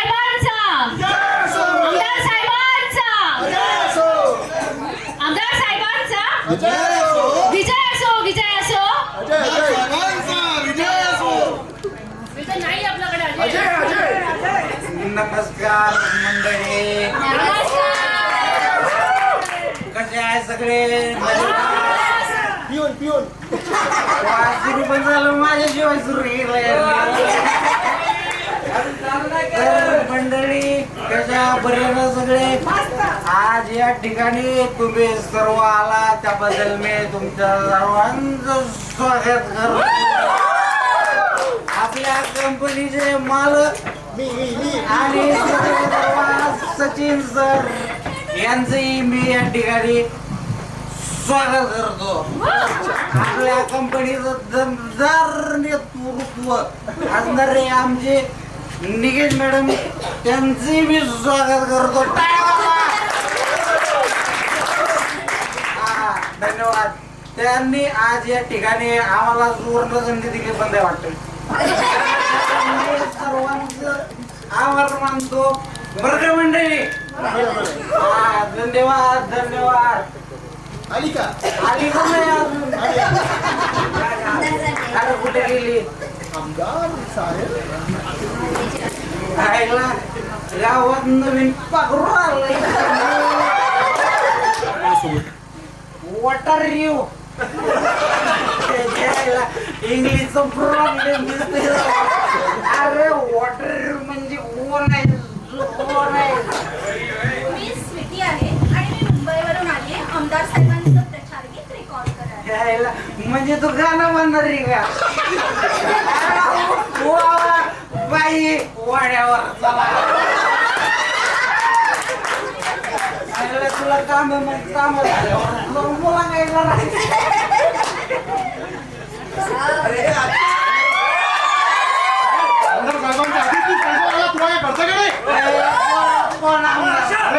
साहेबांचा आमदार साहेबांचा आमदार साहेबांचा विजय असो विजय असो विजय नाही आपल्याकडे नमस्कार मंडळी कसे आहे सगळे पिऊन सुरू पण झालं माझ्याशिवाय सुरू मंडळी कशा बरे सगळे आज या ठिकाणी तुम्ही सर्व आला त्याबद्दल मी तुमच्या सर्वांचं स्वागत करतो आपल्या कंपनीचे मालक आणि सचिन सर यांचंही मी या ठिकाणी स्वागत करतो आपल्या कंपनीचं दमदार नेतृत्व असणारे आमचे निकेश मॅडम त्यांचंही मी स्वागत करतो धन्यवाद त्यांनी आज या ठिकाणी आम्हाला सुवर्ण संधी दिली पण वाटतं सर्वांचं आभार मानतो वर्ग मंडळी धन्यवाद धन्यवाद आली का नाही अजून अरे कुठे गेली आमदार साहेब गावात नवीन पाखरू आलंय व्हॉट आर यू इंग्लिशचा प्रॉब्लेम दिसतोय अरे व्हॉट आर यू म्हणजे कोण आहे मी स्वीटी आहे आणि मी मुंबईवरून आली आहे आमदार साहेबांचं प्रचारगीत रेकॉर्ड करायला म्हणजे तू गाणं म्हणणार आहे का बाई वाड्यावर चला तुला काम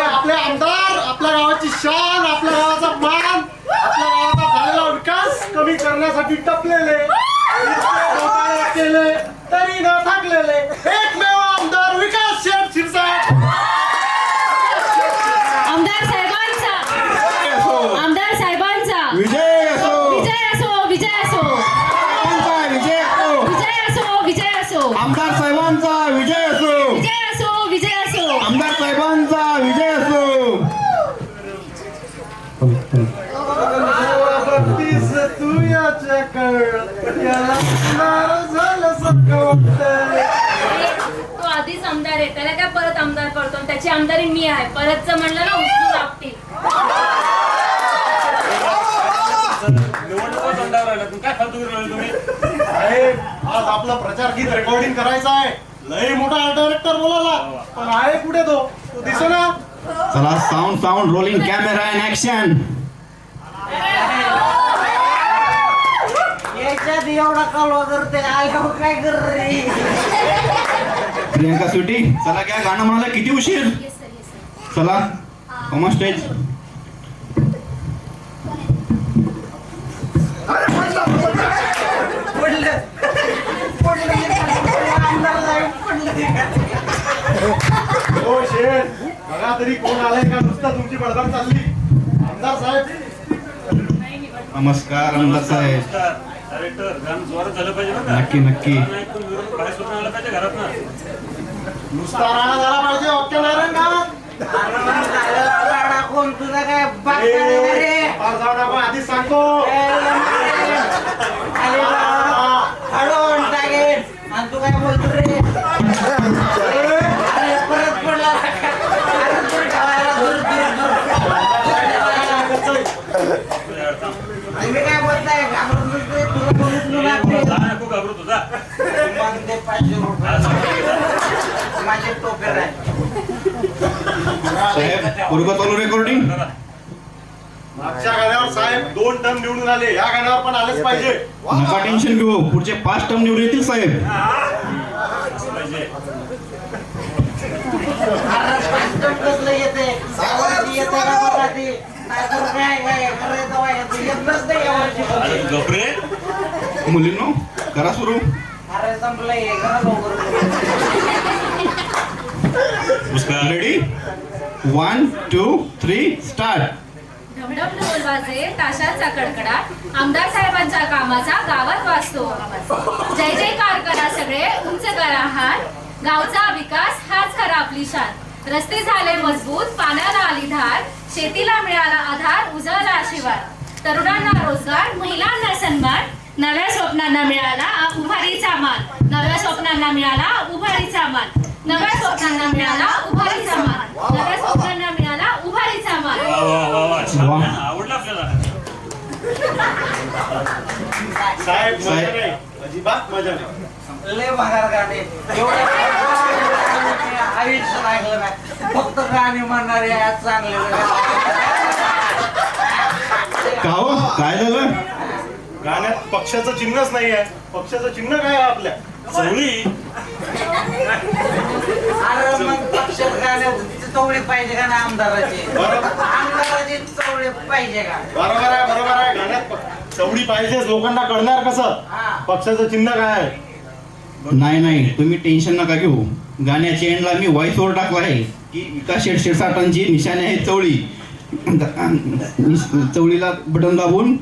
आपले आमदार आपल्या गावाची शान आपल्या गावाचा मान आपल्या गावाचा झालेला विकास कमी करण्यासाठी टपलेले केले तरी न थकलेले एकमेव आमदार विकास शेठ शिरसाट आमदार साहेबांचा आमदार साहेबांचा विजय असो विजय असो विजय असो विजय असो विजय असो विजय असो आमदार साहेबांचा विजय असो विजय असो विजय असो आमदार साहेबांचा विजय असो तू याच्या तो आधीच आमदार आहे त्याला काय परत आमदार करतो त्याची आमदारी मी आहे परतच म्हणलं ना उचलून लागतील आज आपला प्रचार गीत रेकॉर्डिंग करायचं आहे लय मोठा डायरेक्टर बोलायला पण आहे कुठे तो दिसेना चला sound rolling camera and action याच्यात एवढा कालवा करते आल्यावर काय कर रे प्रियंका स्वीटी चला काय गाणं म्हणाला किती उशीर चला कमा स्टेज हो शेठ बघा तरी कोण आलाय का नुसतं तुमची बडबड चालली आमदार साहेब नमस्कार आमदार साहेब नक्की नक्की नुसता राणा झाला पाहिजे वाक्य नाही रंगात कोण तुझा काय आधीच सांगतो हळून टाकेन आणि तू काय बोलतो रे परत पडला मी काय बोलताय घाबरून तुला बोलून माझे टोकर आहे साहेब पूर्व चालू रेकॉर्डिंग मागच्या गाण्यावर साहेब 2 टर्म निवडून आले या गाण्यावर पण आलेच पाहिजे नका टेन्शन घेऊ पुढचे 5 टर्म निवडून येतील साहेब येते मुलींनो करा सुरू अरे संपलंय उसका रेडी 1 2 3 स्टार्ट. ढमढम ढोल वाजे ताशाचा कडकडाट आमदार साहेबांच्या कामाचा गावात वाजतो आवाज. जय जयकार करा सगळे उंच करा हात. गावचा विकास हाच खरा आपली शान. रस्ते झाले मजबूत पाण्याला आली धार. शेतीला मिळाला आधार उजळला आशीर्वाद. तरुणांना रोजगार महिलांना सन्मान. नव्या स्वप्नांना मिळाला उभारीचा मान. नव्या स्वप्नांना मिळाला उभारीचा मान. नव्या स्वप्नांना मिळाला उभारीचा मान. नव्या स्वप्नांना मिळाला उभारीचा मान. वा वा वा वा छान आहे. आवडलं आपल्याला. साहेब मजा नाही, अजिबात मजा नाही. लय भागार गाणे आयुष्य ऐकलं नाही. फक्त गाणे म्हणणारे आज चांगले. का हो काय झालं? गाण्यात पक्षाचं चिन्हच नाही आहे. पक्षाचं चिन्ह काय आहे आपल्या? चवळी. अरे मग पक्षात गाण्याची चवळी पाहिजे का ना आमदाराची? बरोबर. आमदाराची चवळी पाहिजे का? बरोबर आहे, बरोबर आहे. गाण्यात चवडी पाहिजे. लोकांना कळणार कसं हा. पक्षाचं चिन्ह काय आहे? नाही तुम्ही टेन्शन नका घेऊ. गाण्याच्या एंडला मी व्हॉइस ओव्हर टाकला आहे की विकास शेटसाटांची निशाणी आहे चवळी. चवळीला बटन दाबून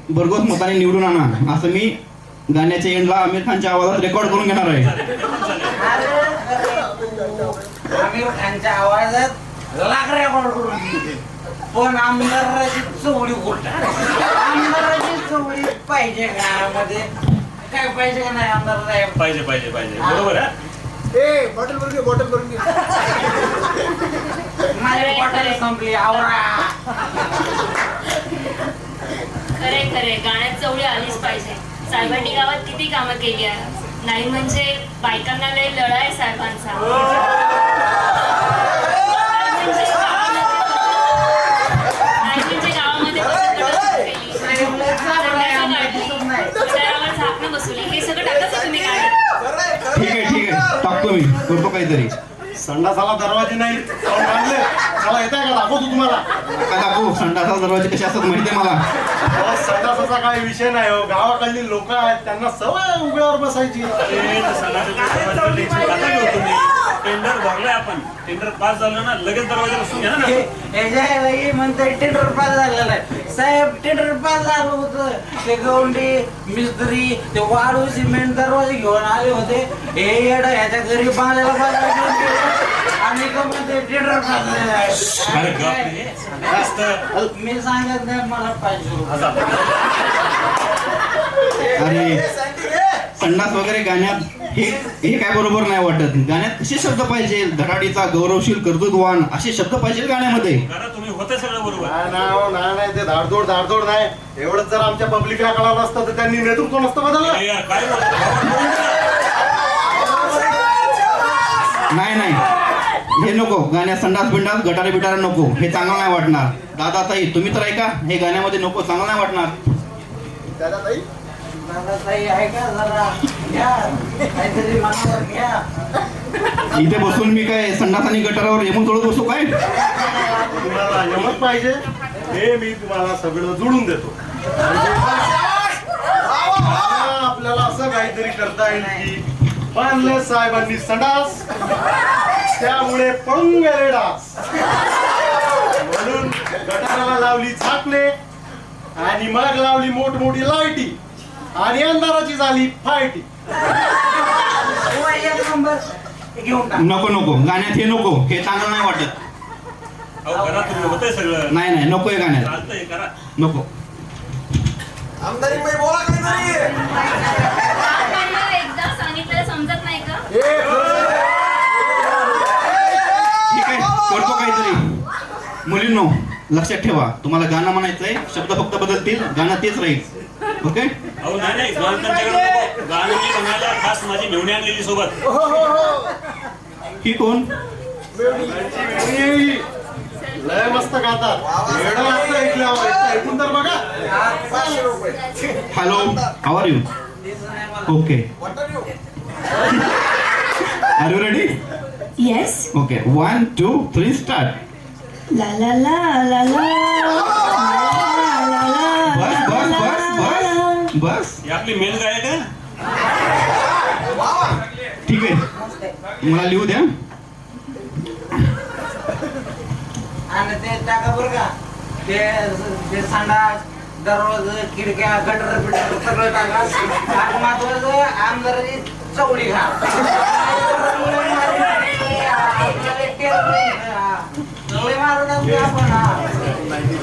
भरघोस मताने निवडून आणा असं मी गाण्याच्या एंडला आमिर खानच्या आवाजात रेकॉर्ड करून घेणार आहे. आमिर खानच्या आवाजात लाख रेकॉर्ड करून घेते. पण आमदाराची चवळी कुठं? आमदाराची चवळी पाहिजे गाण्यामध्ये. काय पाहिजे का नाही आमदार साहेब? पाहिजे पाहिजे पाहिजे बरोबर आहे. बॉटल भरून घे. माझी बॉटल संपली. आवरा. खरे खरे गाण्यात चवळी आलीच पाहिजे. साहेबांनी गावात किती कामं केली आहे. नाही म्हणजे बायकांना लय लढा आहे साहेबांचा. नाही म्हणजे गावामध्ये केली. शहरावर झाकणं बसवली. हे सगळं टाकायचं तुम्ही गाण्यात. ठीक आहे टाकतो मी. करतो काहीतरी. संडासाला दरवाजे नाही जाऊन बांधले. मला येत आहे का दाखवतो तुम्हाला? काय दाखवू? संडासा दरवाजे कसे असतात माहिती आहे मला. अहो, संडासाचा काही विषय नाही हो. गावाकडली लोक आहेत त्यांना सवय आहे उघड्यावर बसायची. अरे तर सणाचं टेन्शन नका घेऊ तुम्ही. टेंडर भरलंय आपण. टेंडर पास झालं ना लगेच दरवाजा बसून घ्या ना. म्हणते टेंडर पास झालेलं आहे. साहेब टेंडर पास झालं होतं. ते गवंडी मिस्त्री ते वाळू सिमेंट दरवाजे घेऊन आले होते. हे येडं ह्याच्या घरी बांधायला पाहिजे आणि का म्हणते टेंडर पास झालेलं अरे गप आहे. रे. असतं. मी सांगत नाही मला पाहिजे. अरे संडास वगैरे गाण्यात हे काय बरोबर नाही वाटत. गाण्यात कसे शब्द पाहिजे? धडाडीचा गौरवशील कर्तृत्ववान असे शब्द पाहिजे गाण्यामध्ये. कारण तुम्ही होते सगळं बरोबर. नाही ते धाडधोड नाही. एवढंच जर आमच्या पब्लिकला कळालं असतं तर त्यांनी नेतृत्व नसतं बदललं. अरे यार, काय बोलतो? नाही हे नको. गाण्यात संडास बिंडास गटारे बिटारे नको. हे चांगलं नाही वाटणार. दादा ताई तुम्ही तर ऐका. हे गाण्यामध्ये नको. चांगलं नाही वाटणार. दादाताई दादाताई आहे का जरा घ्या काहीतरी मनावर घ्या. इथे बसून मी काय संडास आणि गटारावर येऊन तोडत बसू काय? तुम्हाला यमक पाहिजे हे मी तुम्हाला सगळं जुळून देतो. आपल्याला असं काहीतरी करता येईल की बांधले साहेबांनी संडास त्यामुळे पळून गेले डास. म्हणून गटाराला लावली झाकणे आणि मग लावली मोठमोठी लाईटी आणि अंधाराची झाली फायटी. एक नंबर घेऊन टाक. नको गाण्यात हे नको. हे चांगलं नाही वाटत. अहो करा तुम्ही होतंय सगळं. नाही नको हे गाण्यात. चालतंय करा. नको. एकदा सांगितलं समजत नाही का? ठीक आहे करतो काहीतरी. मुलींनो लक्षात ठेवा. तुम्हाला गाणं म्हणायचंय. शब्द फक्त बदलतील. गाणं तेच राहील. ओके. अहो नाही गाणं त्यांच्याकडे नको. गाणं मी म्हणायला खास माझी मेवणी आणलेली सोबत. ही कोण? लय मस्त गातात. येडं वाजतं ऐकल्यावर. ऐकून तर बघा. Hello how are you? Okay are you ready? Yes. Okay 1 2 3 start. La la la la la. बस ही आपली मेन गायक आहे. ठीक आहे. मला लिहू द्या. टाका बरं का. ते संडास दरवाजा खिडक्या गटर बिटर सगळं टाका. आणि महत्वाचं आमदाराची चवळी घा. लय मारून आपण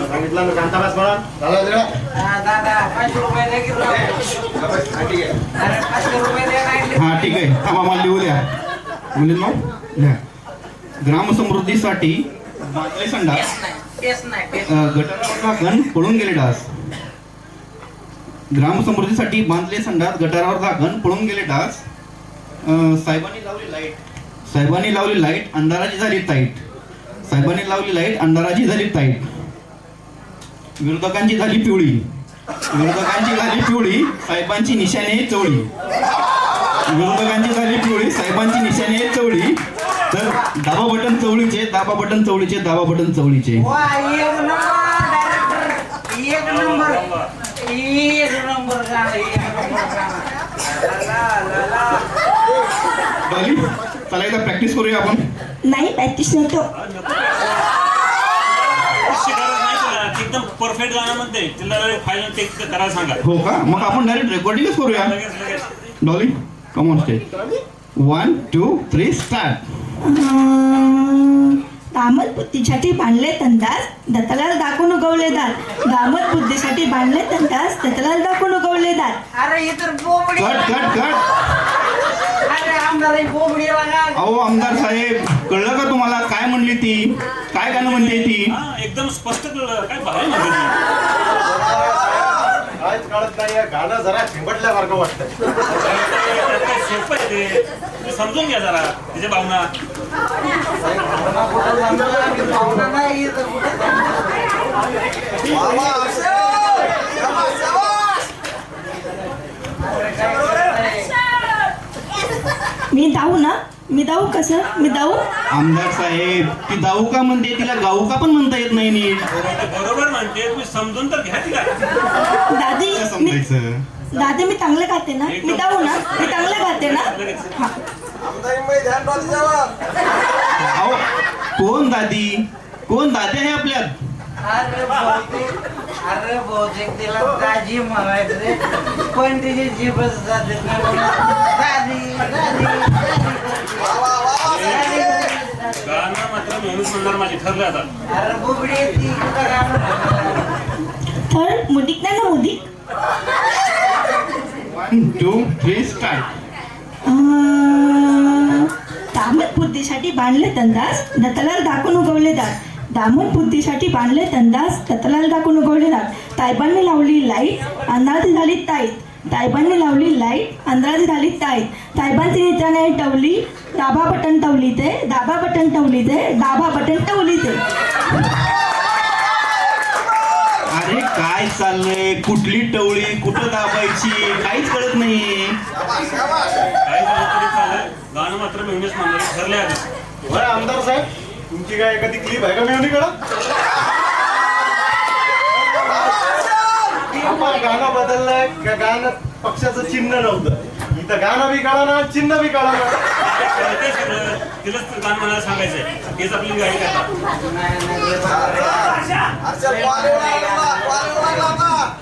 सांगितलं ना शांताबास म्हणा. झालं दादा 500 रुपये द्या की राव. अरे 500 रुपये द्या नाही. हा ठीक आहे, थांबा मला लिहू द्या. मुलींनो लिहा. ग्रामसमृद्धीसाठी बांधले संडास, तेच नाही गटारावर झाकण पळून गेले डास. ग्रामसमृद्धीसाठी बांधले संडास, गटारावर झाकण पळून गेले डास. साहेबांनी लावली लाईट, साहेबांनी लावली लाईट, अंधाराची झाली ताईट. साहेबांनी लावली लाईट, अंधाराची झाली ताईट. विरोधकांची झाली पिवळी, विरोधकांची झाली पिवळी, साहेबांची निशाणे चवळी. विरोधकांची झाली पिवळी, साहेबांची निशाणे चवळी. तर दाबा बटन चवळीचे, दाबा बटन चवळीचे, दाबा बटन चवळीचे. वा एक नंबर डायरेक्टर, एक नंबर गाणं, एक नंबर गाणं. ला, ला, ला. डॉली, चला एकदा प्रॅक्टिस करूया आपण. नाही प्रॅक्टिस नव्हतो. अशी गरज नाही तुला. ती एकदम परफेक्ट गाणं म्हणते. तिला फायनल टेक करायला सांगा. हो का? मग आपण डायरेक्ट रेकॉर्डिंगच करूया. लगेच Dolly come on stage. 1 2 3 start. दामद बुद्धीसाठी बांधले तंदास, दत्ताला दाखवून उगवले दात. दामद बुद्धीसाठी बांधले तंदास, दत्ताला दाखवून उगवले दात. अरे हे तर बोबडी. Cut cut cut. अरे आमदार बोबडी लागा. अहो आमदार साहेब, कळलं का तुम्हाला काय म्हणली ती? काय गाणं म्हणते ती? हा एकदम स्पष्ट कळलं. काय भारी म्हणते ती. काहीच कळत नाहीये. गाणं जरा चिंबटल्यासारखं वाटतंय. काय सोपं आहे ते. तुम्ही समजून घ्या जरा तिच्या भावना. कुठं जमलं? भावना नाही इथं कुठं जमलं? मी धावू ना, मी धावू कसं, मी धावू. आमदार साहेब, ती जाऊ का म्हणते, तिला गाऊ का पण म्हणता येत नाही नीट. बरोबर म्हणते. तुम्ही समजून तर घ्या तिला. दादी काय मी समजायचं? दादी मी चांगलं गाते ना, मी धावू ना, मी चांगलं गाते ना. हा. अहो कोण दादी, कोण दादी आहे आपल्यात? अरे बहुतेक तिला दाजी म्हणायचं रे. पण तिची जीभच जाते दादी दादी. गाणं मात्र मेहनत म्हणणार माझी ठरलं आता. अरे बोबडी ती कुठं गाणं. तर मुदिक ना ना मुदिक. 1 2 3 स्टार्ट. दामद बुद्धीसाठी बांधले तंदास, दत्ताला दाखवून उगवले दात. दामद बुद्धीसाठी बांधले तंदास, दत्ताला दाखवून उगवले दात. ताईबांनी लावली लाईट, अंधाराची झाली ताईत. ताईबांनी लावली लाईट, अंधाराची झाली ताईत. ताईबांची निशाणे टवली, दाबा बटन टवली ते, दाबा बटन टवली ते, दाबा बटन टवली ते. अरे काय चाललंय? कुठली टवळी, कुठं दाबायची, काहीच कळत नाही. काय झालं तरी चालेल. गाणं मात्र मेहनत म्हणणार ठरले आधी. बरं आमदार साहेब, तुमची काय एखादी क्लिप आहे का मिळवणी कळत? आपण गाणं बदललंय का? गाणं पक्षाचं चिन्ह नव्हतं. इथं गाणं बी कळा चिन्ह बी कळा. कळतंय सगळं. तिलाच गाणं म्हणायला सांगायचंय. हेच आपली गाडी करतात.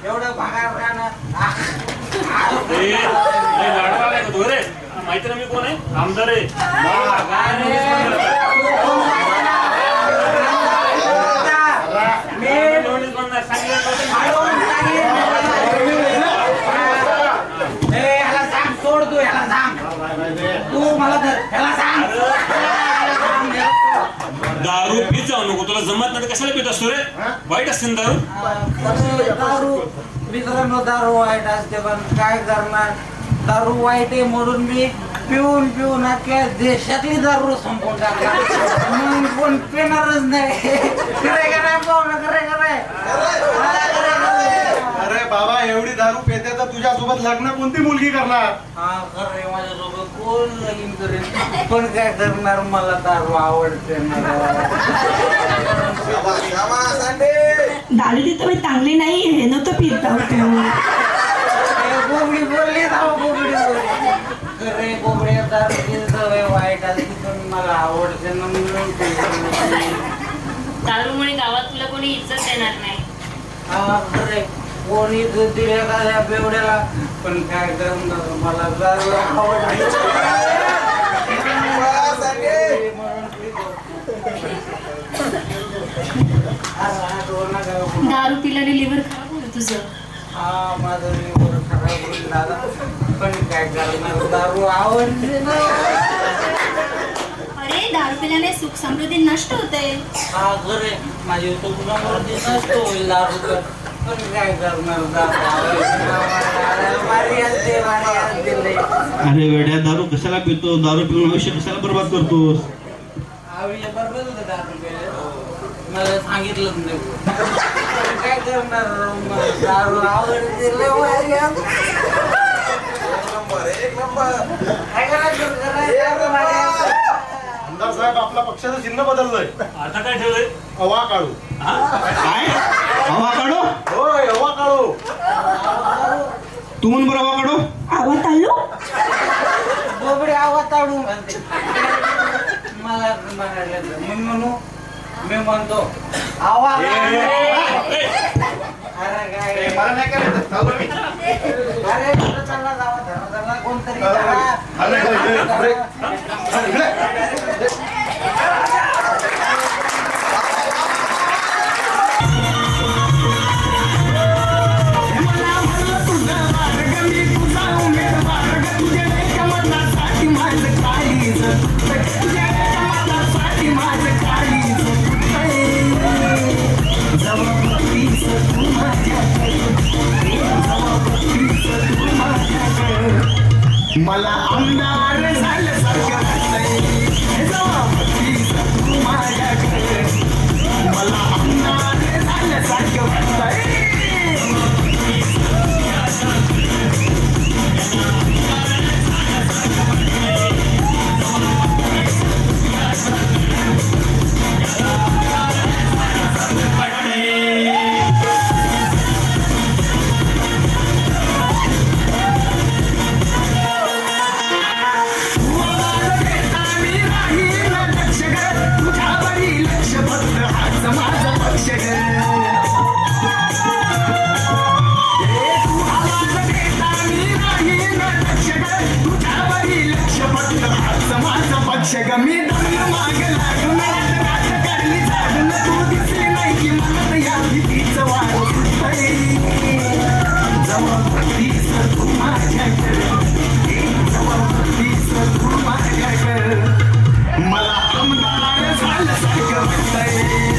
एवढं भागार गाणं. लाडवा काय होतो रे. माहिती ना मी कोण आहे? आमदार आहे. ह्याला सांग, सोड तू ह्याला सांग. तू मला ह्याला सांग. दारू पीत जाऊ नको. तुला जमत नाही तर कशाला पित असतो रे? वाईट असते ना दारू. दारू मित्रांनो, दारू वाईट असते पण काय करणार. दारू वाईट आहे म्हणून मी पिऊन पिऊन अख्ख्या देशातली दारू संपवून टाकला. मग कोण पिणारच नाही. खरे का नाही पाहुणं, खरे का नाही? अरे बाबा, एवढी दारू पेते तर तुझ्यासोबत लग्न कोणती मुलगी करणार? हा खरं, माझ्यासोबत कोण लगीन करेल. पण काय करणार, मला दारू आवडते ना. दारू तिथं बाई चांगली नाही, हे नव्हतं पीत धावतो. बोबडी बोलली ना, बोबडी बोलली. खरे बोबडे दारूची सवय वाईट असते पण मला आवडते ना म्हणून दारूमुळे गावात तुला कोणी इज्जत देणार नाही. हा खरे कोणी दिले का त्या बेवड्याला पण काय करणार मला दारू आवडते. म्हणून पितो. दारू पिल्याने लिव्हर खराब होईल तुझं. हा माझं लिव्हर खराब होईल दादा पण काय करणार दारू आवडते ना. अरे दारू पिल्याने सुख समृद्धी नष्ट होते. हा खरे माझी तो गुणावरती नसतो होईल दारू तर पण काय करणार दारू आवडते. भारी असते भारी असते लय. अरे वेड्या दारू कशाला पितो दारू पिऊन आयुष्य कशाला बर्बाद करतोस. आयुष्य बरोबर होतं दारू पिले मला सांगितलंच नाही पण काय करणार दारू आवडते लय भारी असते. काय करायचं भारी असते. आमदार साहेब आपल्या पक्षाचं चिन्ह बदललंय. आता काय ठेवलंय? अवा काळू. काय हवा काढो होय अवा काळू. तू म्हण बरं हवा काढो. आवाज आलो बोबडे आवाज ताडून घालते मला म्हणायला मी म्हणू मी म्हणतो आवाज अरे काय मला नाही करायचं जाऊ दे मी. अरे कुठं चालला जावा धर्मशाला कोणतरी अरे, अरे, अरे, अरे. मला आमदार झाल्यासारखं वाटतंय. तू माझ्याकडे मला आमदार झाल्यासारखं वाटतंय. मी दम माग लागून राजकारणी झाडून तू दिसली नाही की मला या भीतीचं वाढ सुटतंय. जवळतीस तू माझ्याकडे जवळतीस तू माझ्याकडे मला आमदार झाल्यासारखं वाटतंय.